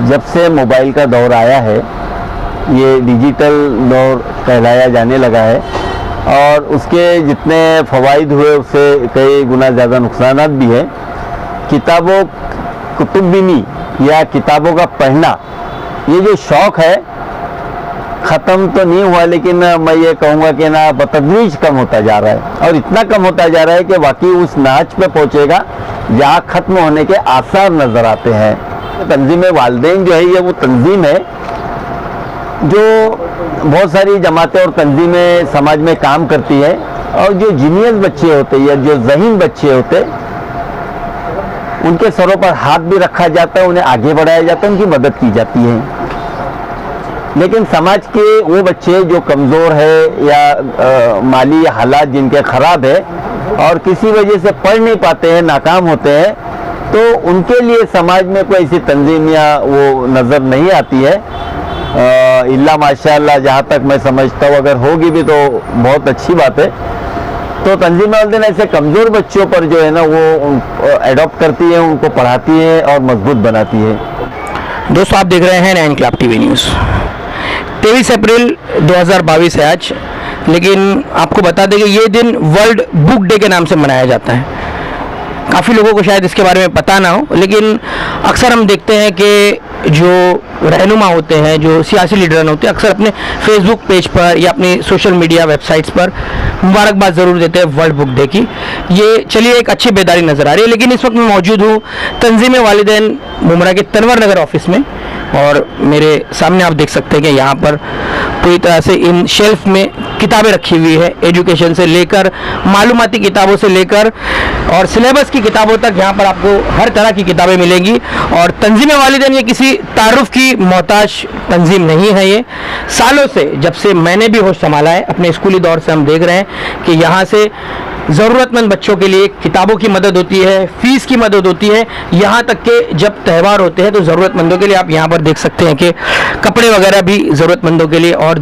जब से मोबाइल का दौर आया है, ये डिजिटल दौर कहलाया जाने लगा है और उसके जितने फ़वाइद हुए उससे कई गुना ज़्यादा नुकसानात भी हैं। किताबों कुतुबबिनी या किताबों का पढ़ना, ये जो शौक़ है ख़त्म तो नहीं हुआ, लेकिन मैं ये कहूँगा कि ना बतदरीज कम होता जा रहा है और इतना कम होता जा रहा है कि वाकई उस नाच पे पहुँचेगा जहाँ ख़त्म होने के आसार नज़र आते हैं। तंजीम वालिदैन जो है ये वो तंजीम है जो बहुत सारी जमातें और तंजीमें समाज में काम करती है और जो जीनियस बच्चे होते हैं या जो ज़हीन बच्चे होते उनके सरों पर हाथ भी रखा जाता है, उन्हें आगे बढ़ाया जाता है, उनकी मदद की जाती है। लेकिन समाज के वो बच्चे जो कमज़ोर है या माली हालात जिनके ख़राब है और किसी वजह से पढ़ नहीं पाते हैं, नाकाम होते हैं, तो उनके लिए समाज में कोई ऐसी तंजीम या वो नज़र नहीं आती है। इल्ला माशाअल्लाह जहाँ तक मैं समझता हूँ, अगर होगी भी तो बहुत अच्छी बात है। तो तंजीम वालिदैन ऐसे कमज़ोर बच्चों पर जो है ना वो एडॉप्ट करती है, उनको पढ़ाती है और मजबूत बनाती है। दोस्तों, आप देख रहे हैं 9 क्लब टीवी न्यूज़। 23 अप्रैल 2022 है आज, लेकिन आपको बता दें कि ये दिन वर्ल्ड बुक डे के नाम से मनाया जाता है। काफ़ी लोगों को शायद इसके बारे में पता ना हो, लेकिन अक्सर हम देखते हैं कि जो रहनुमा होते हैं, जो सियासी लीडर होते हैं, अक्सर अपने फेसबुक पेज पर या अपनी सोशल मीडिया वेबसाइट्स पर मुबारकबाद ज़रूर देते हैं वर्ल्ड बुक डे की। ये चलिए एक अच्छी बेदारी नज़र आ रही है। लेकिन इस वक्त मैं मौजूद हूँ तंजीम वालिदैन मुमरा के तनवर नगर ऑफिस में और मेरे सामने आप देख सकते हैं कि यहाँ पर पूरी तरह से इन शेल्फ में किताबें रखी हुई है, एजुकेशन से लेकर मालूमाती किताबों से लेकर और सिलेबस की किताबों तक यहाँ पर आपको हर तरह की किताबें मिलेंगी। और तंजीम वालिदैन ये किसी तारुफ की मोहताज तंजीम नहीं है। ये सालों से, जब से मैंने भी होश संभाला है अपने स्कूली दौर से, हम देख रहे हैं कि यहाँ से ज़रूरतमंद बच्चों के लिए किताबों की मदद होती है, फ़ीस की मदद होती है। यहाँ तक कि जब त्यौहार होते हैं तो ज़रूरतमंदों के लिए आप यहाँ पर देख सकते हैं कि कपड़े वगैरह भी ज़रूरतमंदों के लिए और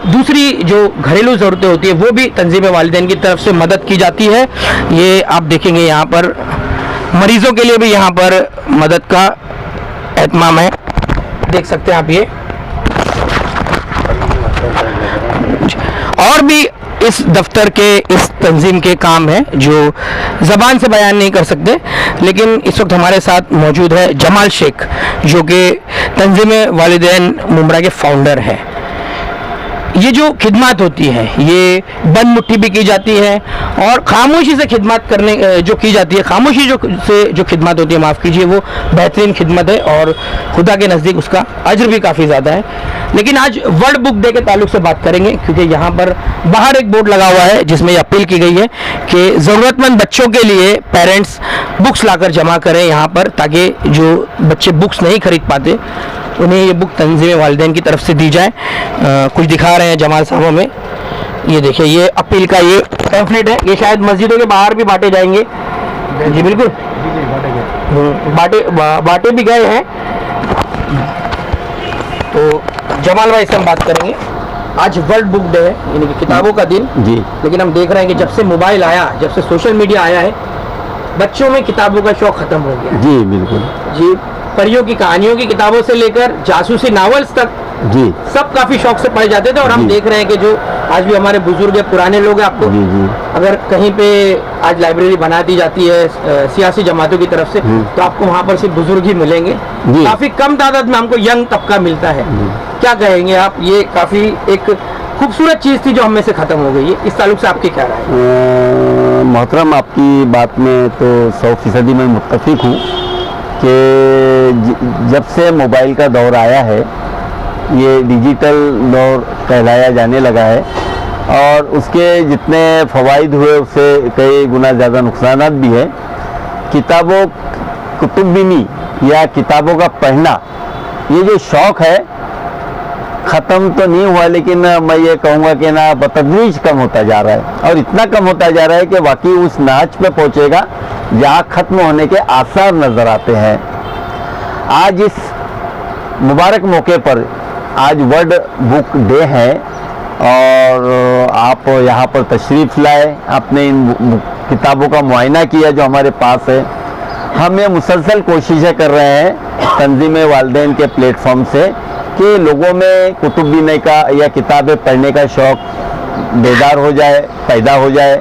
दूसरी जो घरेलू ज़रूरतें होती है वो भी तंजीम वालिदैन की तरफ से मदद की जाती है। ये आप देखेंगे यहाँ पर मरीज़ों के लिए भी यहाँ पर मदद का एहतमाम है, देख सकते हैं आप ये। और भी इस दफ्तर के, इस तंजीम के काम है जो ज़बान से बयान नहीं कर सकते। लेकिन इस वक्त हमारे साथ मौजूद है जमाल शेख, जो कि तंजीम वालिदैन मुमरा के फाउंडर हैं। ये जो खिदमत होती है ये बंद मुट्ठी भी की जाती है और खामोशी से खिदमत करने जो की जाती है, खामोशी जो खिदमत होती है, माफ़ कीजिए, वो बेहतरीन खिदमत है और खुदा के नज़दीक उसका अज्र भी काफ़ी ज़्यादा है। लेकिन आज वर्ल्ड बुक डे के ताल्लुक से बात करेंगे, क्योंकि यहाँ पर बाहर एक बोर्ड लगा हुआ है जिसमें ये अपील की गई है कि ज़रूरतमंद बच्चों के लिए पेरेंट्स बुक्स लाकर जमा करें यहाँ पर, ताकि जो बच्चे बुक्स नहीं खरीद पाते उन्हें ये बुक तंजीम वालिदैन की तरफ से दी जाए। कुछ दिखा रहे हैं जमाल साहब में, ये देखिए, ये अपील का ये पैम्फलेट है। ये शायद मस्जिदों के बाहर भी बांटे जाएंगे। जी बिल्कुल, बांटे भी गए हैं। तो जमाल भाई से हम बात करेंगे। आज वर्ल्ड बुक डे है, यानी कि किताबों का दिन जी। लेकिन हम देख रहे हैं कि जब से मोबाइल आया, जब से सोशल मीडिया आया है, बच्चों में किताबों का शौक खत्म हो गया। जी बिल्कुल जी, परियों की कहानियों की किताबों से लेकर जासूसी नावल्स तक जी, सब काफी शौक से पढ़े जाते थे। और हम देख रहे हैं कि जो आज भी हमारे बुजुर्ग पुराने लोग हैं, आपको जी अगर कहीं पे आज लाइब्रेरी बना दी जाती है सियासी जमातों की तरफ से, तो आपको वहाँ पर सिर्फ बुजुर्ग ही मिलेंगे। काफी कम तादाद में हमको यंग तबका मिलता है। क्या कहेंगे आप? ये काफी एक खूबसूरत चीज थी जो हम में से खत्म हो गई है। इस ताल्लुक से आपकी क्या राय है? मोहतरम, आपकी बात में तो 100% मैं मुत्तफिक हूँ कि जब से मोबाइल का दौर आया है, ये डिजिटल दौर कहलाया जाने लगा है और उसके जितने फ़वाइद हुए उससे कई गुना ज़्यादा नुकसानात भी हैं। किताबों कुतुबबिनी या किताबों का पढ़ना, ये जो शौक़ है ख़त्म तो नहीं हुआ, लेकिन मैं ये कहूँगा कि ना बतदरीज कम होता जा रहा है और इतना कम होता जा रहा है कि वाकई उस नाच पे पहुँचेगा जहाँ ख़त्म होने के आसार नज़र आते हैं। आज इस मुबारक मौके पर, आज वर्ल्ड बुक डे है और आप यहाँ पर तशरीफ़ लाए, आपने इन किताबों का मुआयना किया जो हमारे पास है हम ये मुसलसल कोशिशें कर रहे हैं तंजीम वालिदैन के प्लेटफॉर्म से कि लोगों में कुतुब बीने का या किताबें पढ़ने का शौक़ बेदार हो जाए, पैदा हो जाए।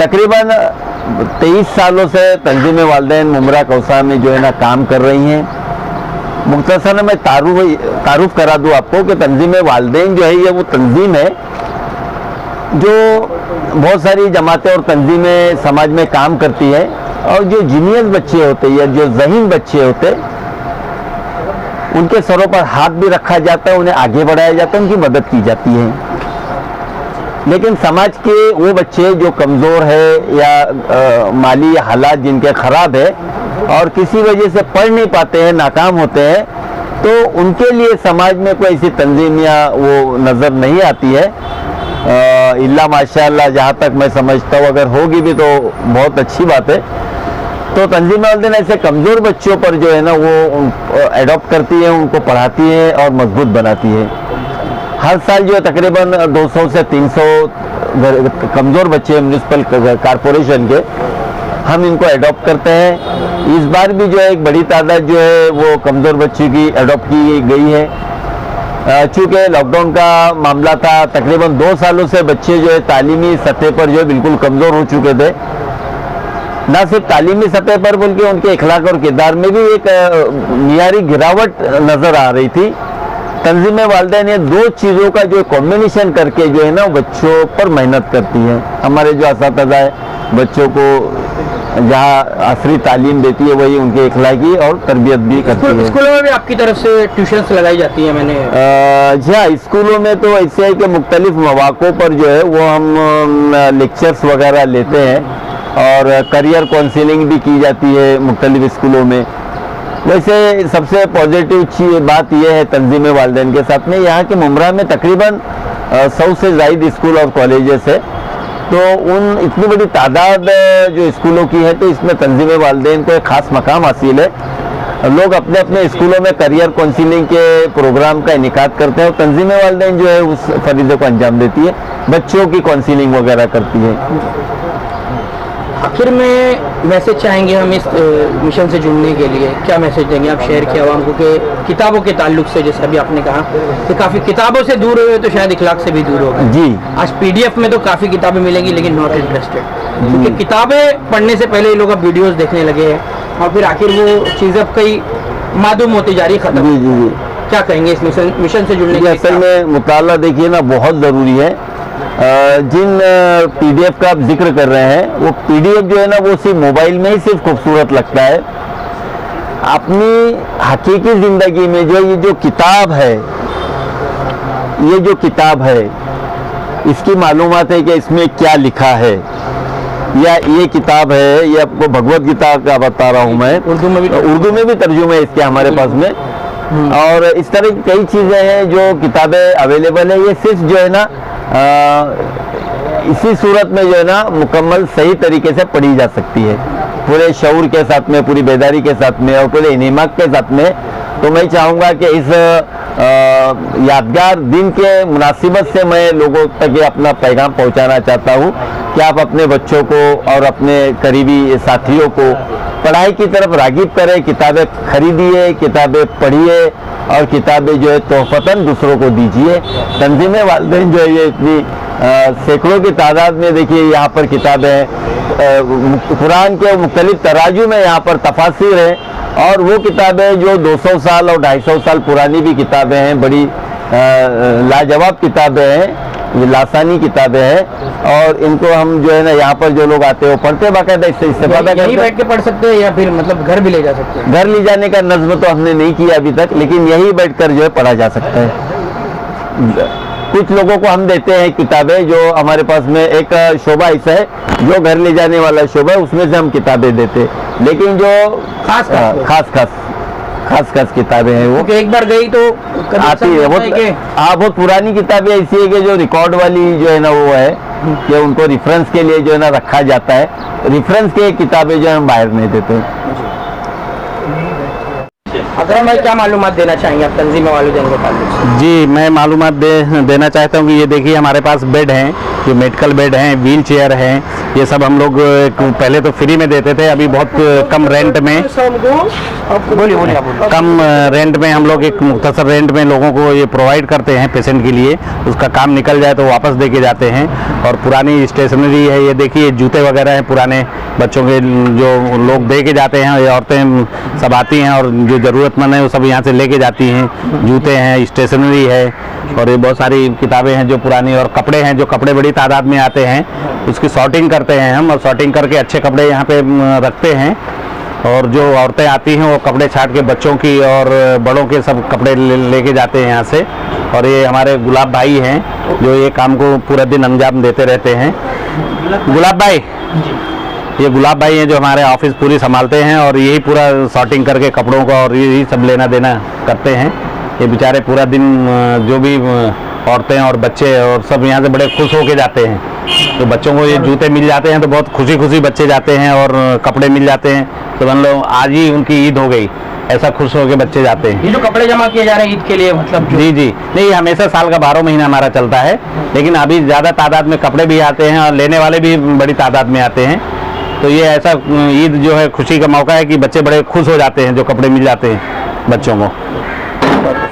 तकरीबन 23 सालों से तंजीम वालिदैन मुमरा कौसा में जो है ना काम कर रही हैं। मुख्तसर मैं तारुफ करा दूँ आपको कि तंजीम वालिदैन जो है ये वो तंजीम है जो बहुत सारी जमातें और तंजीमें समाज में काम करती है, और जो जीनियस बच्चे होते हैं या जो ज़हीन बच्चे होते उनके सरों पर हाथ भी रखा जाता है, उन्हें आगे बढ़ाया जाता है, उनकी मदद की जाती है। लेकिन समाज के वो बच्चे जो कमज़ोर है या माली हालात जिनके ख़राब है और किसी वजह से पढ़ नहीं पाते हैं, नाकाम होते हैं, तो उनके लिए समाज में कोई ऐसी तंजीम या वो नज़र नहीं आती है। इल्ला माशाअल्लाह जहाँ तक मैं समझता हूँ, अगर होगी भी तो बहुत अच्छी बात है। तो तंजीम वालिदैन ऐसे कमज़ोर बच्चों पर जो है ना वो एडॉप्ट करती है, उनको पढ़ाती है और मजबूत बनाती है। हर साल जो है तकरीबन 200 से 300 कमज़ोर बच्चे म्यूनिसिपल कारपोरेशन के हम इनको एडॉप्ट करते हैं। इस बार भी जो है एक बड़ी तादाद जो है वो कमज़ोर बच्चों की एडॉप्ट की गई है। चूँकि लॉकडाउन का मामला था, तकरीबन 2 सालों से बच्चे जो है तालीमी सतह पर जो है बिल्कुल कमज़ोर हो चुके थे। ना सिर्फ तालीमी सतह पर बल्कि उनके इखलाक और किरदार में भी एक मियारी गिरावट नज़र आ रही थी। तंजीम वालिदैन ये 2 चीज़ों का जो कॉम्बिनेशन करके जो है ना बच्चों पर मेहनत करती है। हमारे जो असातिज़ा है बच्चों को जहाँ असली तालीम देती है वही उनके इखलाकी और तरबियत भी करती है। स्कूलों में भी आपकी तरफ से ट्यूशन्स लगाई जाती है? मैंने जी हाँ, स्कूलों में तो ऐसे है कि मुख्तलिफ मौक़ों पर जो है वो हम लेक्चर्स वगैरह लेते हैं और करियर काउंसलिंग भी की जाती है मुख्तलिफ स्कूलों में। वैसे सबसे पॉजिटिव बात यह है तंजीम वालिदैन के साथ में यहाँ के मुमरा में तकरीबन 100 से ज़ायद स्कूल और कॉलेजेस है, तो उन इतनी बड़ी तादाद जो स्कूलों की है तो इसमें तंजीम वालिदैन को एक ख़ास मकाम हासिल है। लोग अपने अपने स्कूलों में करियर काउंसलिंग के प्रोग्राम का इनेकाद करते हैं और तंजीम वालिदैन जो है उस फरीज़े को अंजाम देती है, बच्चों की काउंसलिंग वगैरह करती है। आखिर में मैसेज चाहेंगे हम इस मिशन से जुड़ने के लिए, क्या मैसेज देंगे आप शहर के आवाम को कि किताबों के ताल्लुक से, जैसे अभी आपने कहा कि काफ़ी किताबों से दूर हुए तो शायद इखलाक से भी दूर हो गए। जी, आज PDF में तो काफ़ी किताबें मिलेंगी लेकिन नॉट इंटरेस्टेड, क्योंकि किताबें पढ़ने से पहले लोग अब वीडियोज़ देखने लगे हैं और फिर आखिर वो चीज़ अब कई मादूम होती जा रही, ख़त्म। जी, क्या कहेंगे इस मिशन से जुड़ने के? असल में मुताला देखिए ना बहुत ज़रूरी है। जिन PDF का आप जिक्र कर रहे हैं वो PDF जो है ना वो सिर्फ मोबाइल में ही सिर्फ खूबसूरत लगता है। अपनी हकीकी ज़िंदगी में जो ये जो किताब है इसकी मालूमात है कि इसमें क्या लिखा है, या ये किताब है, ये आपको भगवत गीता का बता रहा हूँ मैं, उर्दू में भी तर्जुमे है इसके हमारे पास में, और इस तरह की कई चीज़ें हैं जो किताबें अवेलेबल है। ये सिर्फ जो है ना इसी सूरत में जो है ना मुकम्मल सही तरीके से पढ़ी जा सकती है, पूरे शऊर के साथ में, पूरी बेदारी के साथ में और पूरे इन्हिमाक के साथ में। तो मैं चाहूँगा कि इस यादगार दिन के मुनासिबत से मैं लोगों तक ये अपना पैगाम पहुँचाना चाहता हूँ कि आप अपने बच्चों को और अपने करीबी साथियों को पढ़ाई की तरफ रागिब करें, किताबें खरीदिए, किताबें पढ़िए और किताबें जो है तोहफ़तन दूसरों को दीजिए। तंजीम वालिदैन जो है ये इतनी सैकड़ों की तादाद में देखिए यहाँ पर किताबें हैं, कुरान के मुख्तलिफ तराजू में यहाँ पर तफासिर हैं, और वो किताबें जो 200 साल और 250 साल पुरानी भी किताबें हैं, बड़ी लाजवाब किताबें हैं, ये लासानी किताबें हैं, और इनको हम जो है ना यहाँ पर जो लोग आते हैं वो पढ़ते बाकायदा, इससे इस्तेफादा करते हैं। यहीं बैठ के पढ़ सकते हैं या फिर मतलब घर भी ले जा सकते हैं? घर ले जाने का नज़्म तो हमने नहीं किया अभी तक, लेकिन यहीं बैठकर जो है पढ़ा जा सकता है। कुछ लोगों को हम देते हैं किताबें, जो हमारे पास में एक शोबा ऐसा है जो घर ले जाने वाला शोबा है, उसमें से हम किताबें देते हैं, लेकिन जो खास किताबें हैं वो एक बार गई तो आती है। बहुत पुरानी किताबें ऐसी है कि जो रिकॉर्ड वाली जो है ना वो है कि उनको रेफरेंस के लिए जो है ना रखा जाता है। रेफरेंस के किताबें जो हम बाहर नहीं देते। अकरम भाई, क्या मालूमात देना चाहेंगे आप तंजीम वालिदैन के ताल्लुक से? जी, मैं मालूमात देना चाहता हूँ कि ये देखिए हमारे पास बेड हैं, जो मेडिकल बेड हैं, व्हील चेयर हैं, ये सब हम लोग पहले तो फ्री में देते थे, अभी बहुत कम रेंट में, बोलिए कम रेंट में हम लोग एक मुख्तसर रेंट में लोगों को ये प्रोवाइड करते हैं पेशेंट के लिए। उसका काम निकल जाए तो वापस दे के जाते हैं। और पुरानी स्टेशनरी है, ये देखिए जूते वगैरह हैं पुराने बच्चों के, जो लोग दे के जाते हैं, ये औरतें सब आती हैं और जो ज़रूरतमंद है वो सब यहाँ से लेके जाती हैं। जूते हैं, स्टेशनरी है और ये बहुत सारी किताबें हैं जो पुरानी, और कपड़े हैं, जो कपड़े बड़ी तादाद में आते हैं उसकी सॉर्टिंग करते हैं हम, और सॉर्टिंग करके अच्छे कपड़े यहाँ पे रखते हैं। और जो औरतें आती हैं वो कपड़े छाट के बच्चों की और बड़ों के सब कपड़े लेके जाते हैं यहाँ से। और ये हमारे गुलाब भाई हैं जो ये काम को पूरा दिन अंजाम देते रहते हैं। गुलाब भाई, ये गुलाब भाई हैं जो हमारे ऑफिस पूरी संभालते हैं और यही पूरा सॉर्टिंग करके कपड़ों का और यही सब लेना देना करते हैं। ये बेचारे पूरा दिन जो भी औरतें और बच्चे और सब यहाँ से बड़े खुश होके जाते हैं। तो बच्चों को ये जूते मिल जाते हैं तो बहुत खुशी खुशी बच्चे जाते हैं, और कपड़े मिल जाते हैं तो मान लो आज ही उनकी ईद हो गई, ऐसा खुश होके बच्चे जाते हैं। ये जो कपड़े जमा किए जा रहे हैं ईद के लिए, मतलब जी जी, नहीं हमेशा साल का 12 महीना हमारा चलता है, लेकिन अभी ज़्यादा तादाद में कपड़े भी आते हैं और लेने वाले भी बड़ी तादाद में आते हैं। तो ये ऐसा ईद जो है खुशी का मौका है कि बच्चे बड़े खुश हो जाते हैं जो कपड़े मिल जाते हैं बच्चों को।